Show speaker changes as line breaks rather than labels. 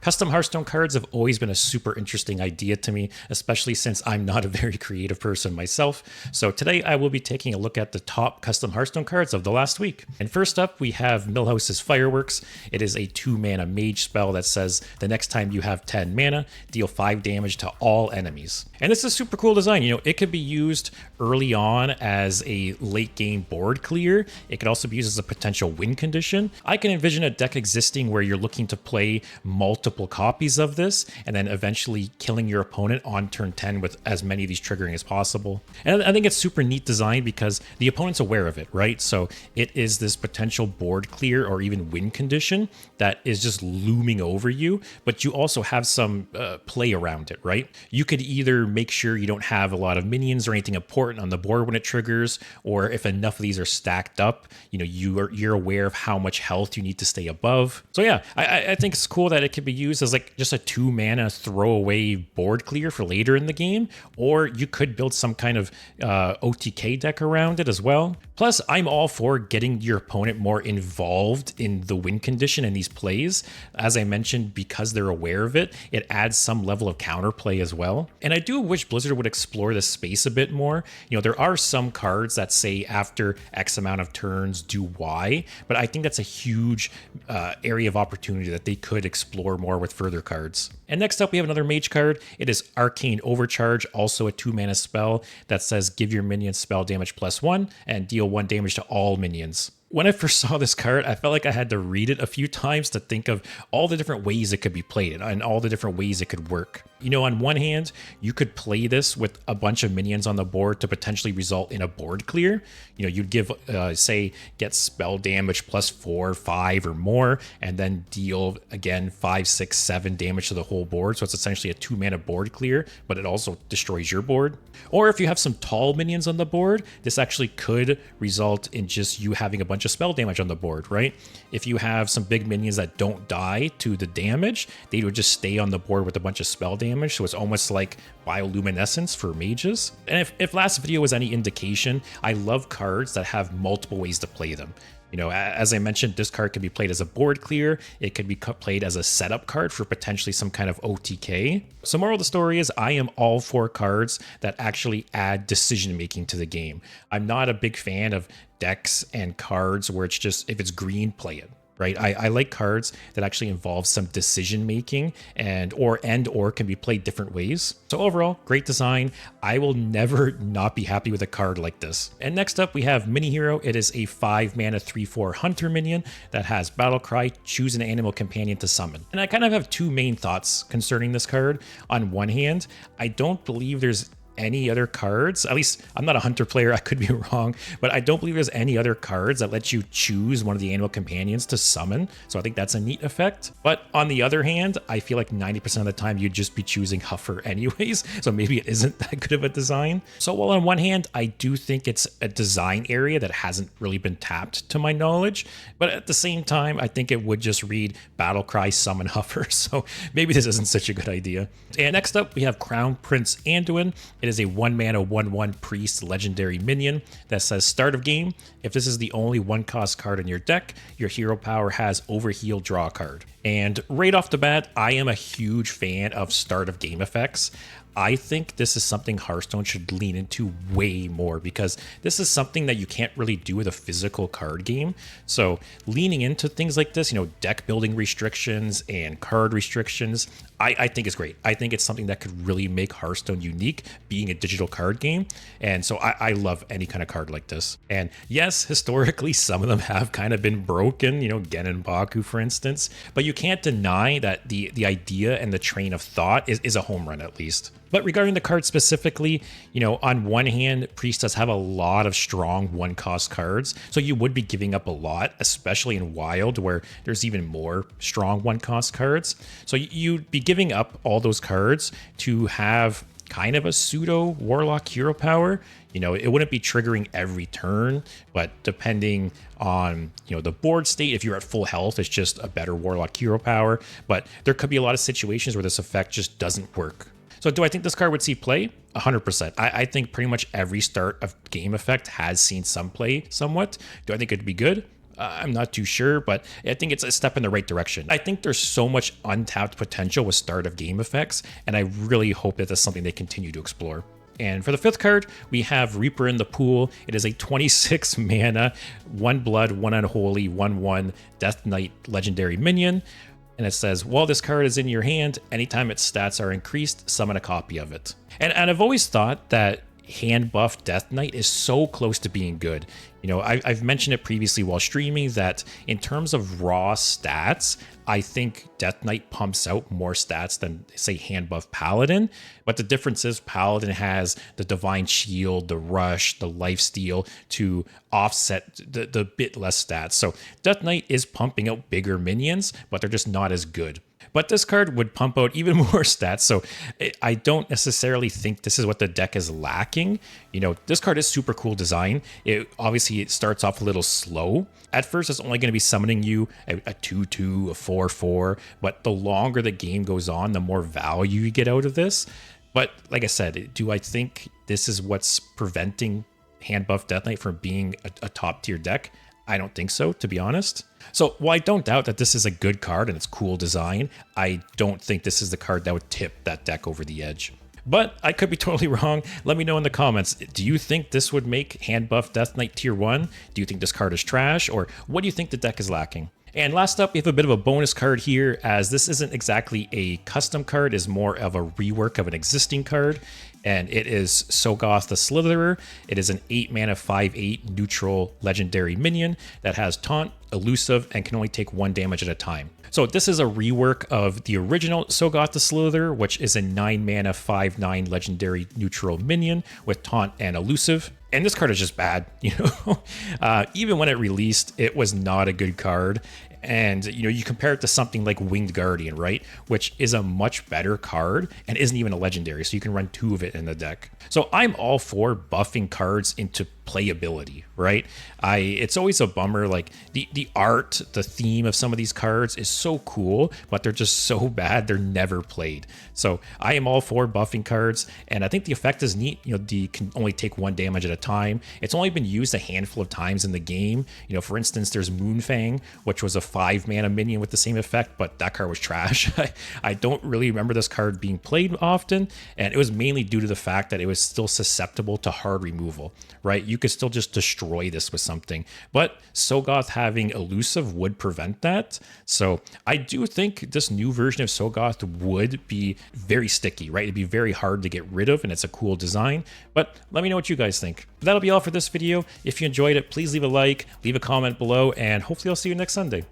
Custom Hearthstone cards have always been a super interesting idea to me, especially since I'm not a very creative person myself. So today I will be taking a look at the top custom Hearthstone cards of the last week. And first up, we have Millhouse's Fireworks. It is a 2-mana mage spell that says the next time you have 10 mana, deal 5 damage to all enemies. And this is a super cool design. You know, it could be used early on as a late game board clear. It could also be used as a potential win condition. I can envision a deck existing where you're looking to play multiple copies of this and then eventually killing your opponent on turn 10 with as many of these triggering as possible. And I think it's super neat design because the opponent's aware of it, right? So it is this potential board clear or even win condition that is just looming over you, but you also have some play around it, right? You could either make sure you don't have a lot of minions or anything important on the board when it triggers, or if enough of these are stacked up, you know, you're aware of how much health you need to stay above. So yeah, I think it's cool that it could be used as like just a 2-mana throwaway board clear for later in the game, or you could build some kind of OTK deck around it as well. Plus, I'm all for getting your opponent more involved in the win condition in these plays. As I mentioned, because they're aware of it, it adds some level of counterplay as well. And I do wish Blizzard would explore this space a bit more. You know, there are some cards that say after X amount of turns, do Y, but I think that's a huge area of opportunity that they could explore more with further cards. And next up, we have another mage card. It is Arcane Overcharge, also a 2-mana spell that says give your minions spell damage +1 and deal 1 damage to all minions. When I first saw this card, I felt like I had to read it a few times to think of all the different ways it could be played and all the different ways it could work. You know, on one hand, you could play this with a bunch of minions on the board to potentially result in a board clear. You know, you'd give, say, get spell damage +4, 5, or more, and then deal, again, 5, 6, 7 damage to the whole board. So it's essentially a 2-mana board clear, but it also destroys your board. Or if you have some tall minions on the board, this actually could result in just you having a bunch of spell damage on the board, right? If you have some big minions that don't die to the damage, they would just stay on the board with a bunch of spell damage. So it's almost like bioluminescence for mages. And if last video was any indication, I love cards that have multiple ways to play them. You know, as I mentioned, this card can be played as a board clear. It could be played as a setup card for potentially some kind of OTK. So moral of the story is I am all for cards that actually add decision making to the game. I'm not a big fan of decks and cards where it's just, if it's green, play it. Right? I like cards that actually involve some decision making or can be played different ways. So overall, great design. I will never not be happy with a card like this. And next up, we have Mini Hero. It is a 5-mana 3/4 hunter minion that has Battle Cry, choose an animal companion to summon. And I kind of have two main thoughts concerning this card. On one hand, I don't believe there's any other cards, at least I'm not a hunter player, I could be wrong, but I don't believe there's any other cards that let you choose one of the animal companions to summon. So I think that's a neat effect. But on the other hand, I feel like 90% of the time you'd just be choosing Huffer anyways. So maybe it isn't that good of a design. So while on one hand, I do think it's a design area that hasn't really been tapped to my knowledge, but at the same time, I think it would just read Battle Cry, summon Huffer. So maybe this isn't such a good idea. And next up, we have Crown Prince Anduin. It is a 1-mana 1/1 priest legendary minion that says start of game. If this is the only 1-cost card in your deck, your hero power has overheal, draw a card. And right off the bat, I am a huge fan of start of game effects. I think this is something Hearthstone should lean into way more because this is something that you can't really do with a physical card game. So leaning into things like this, you know, deck building restrictions and card restrictions, I think is great. I think it's something that could really make Hearthstone unique being a digital card game. And so I love any kind of card like this. And yes, historically, some of them have kind of been broken, you know, Gen and Baku, for instance, but you can't deny that the idea and the train of thought is a home run at least. But regarding the card specifically, you know, on one hand, Priest does have a lot of strong 1-cost cards, so you would be giving up a lot, especially in Wild, where there's even more strong 1-cost cards. So you'd be giving up all those cards to have kind of a pseudo Warlock hero power. You know, it wouldn't be triggering every turn, but depending on, you know, the board state, if you're at full health, it's just a better Warlock hero power. But there could be a lot of situations where this effect just doesn't work. So do I think this card would see play? 100%. I think pretty much every start of game effect has seen some play somewhat. Do I think it'd be good? I'm not too sure, but I think it's a step in the right direction. I think there's so much untapped potential with start of game effects, and I really hope that that's something they continue to explore. And for the 5th card, we have Reaper in the Pool. It is a 26 mana, 1 blood, 1 unholy, 1/1 Death Knight legendary minion. And it says, while this card is in your hand, anytime its stats are increased, summon a copy of it. And I've always thought that Handbuff Death Knight is so close to being good. You know, I've mentioned it previously while streaming that in terms of raw stats, I think Death Knight pumps out more stats than, say, Handbuff Paladin. But the difference is Paladin has the Divine Shield, the Rush, the Lifesteal to offset the bit less stats. So Death Knight is pumping out bigger minions, but they're just not as good. But this card would pump out even more stats, so I don't necessarily think this is what the deck is lacking. You know, this card is super cool design. Obviously, it starts off a little slow. At first, it's only going to be summoning you a 2/2, a 4/4, but the longer the game goes on, the more value you get out of this. But like I said, do I think this is what's preventing Handbuff Death Knight from being a top tier deck? I don't think so, to be honest. So while I don't doubt that this is a good card and it's cool design, I don't think this is the card that would tip that deck over the edge. But I could be totally wrong. Let me know in the comments. Do you think this would make Handbuff Death Knight tier 1? Do you think this card is trash? Or what do you think the deck is lacking? And last up, we have a bit of a bonus card here, as this isn't exactly a custom card, is more of a rework of an existing card. And it is Soggoth The Slitherer. It is an 8 mana 5/8 neutral legendary minion that has taunt, elusive, and can only take 1 damage at a time. So this is a rework of the original Soggoth The Slitherer, which is a 9 mana 5/9 legendary neutral minion with taunt and elusive. And this card is just bad, you know. Even when it released, it was not a good card. And, you know, you compare it to something like Winged Guardian, right? Which is a much better card and isn't even a legendary, so you can run 2 of it in the deck. So I'm all for buffing cards into playability, right? It's always a bummer, like the art, the theme of some of these cards is so cool, but they're just so bad they're never played. So I am all for buffing cards, and I think the effect is neat. You know, the can only take 1 damage at a time. It's only been used a handful of times in the game. You know, for instance, there's Moonfang, which was a 5 mana minion with the same effect, but that card was trash. I don't really remember this card being played often, and it was mainly due to the fact that it was still susceptible to hard removal, right? You could still just destroy this with something, but Soggoth having elusive would prevent that. So I do think this new version of Soggoth would be very sticky, right? It'd be very hard to get rid of, and it's a cool design. But let me know what you guys think. But that'll be all for this video. If you enjoyed it, please leave a like, leave a comment below, and hopefully I'll see you next Sunday.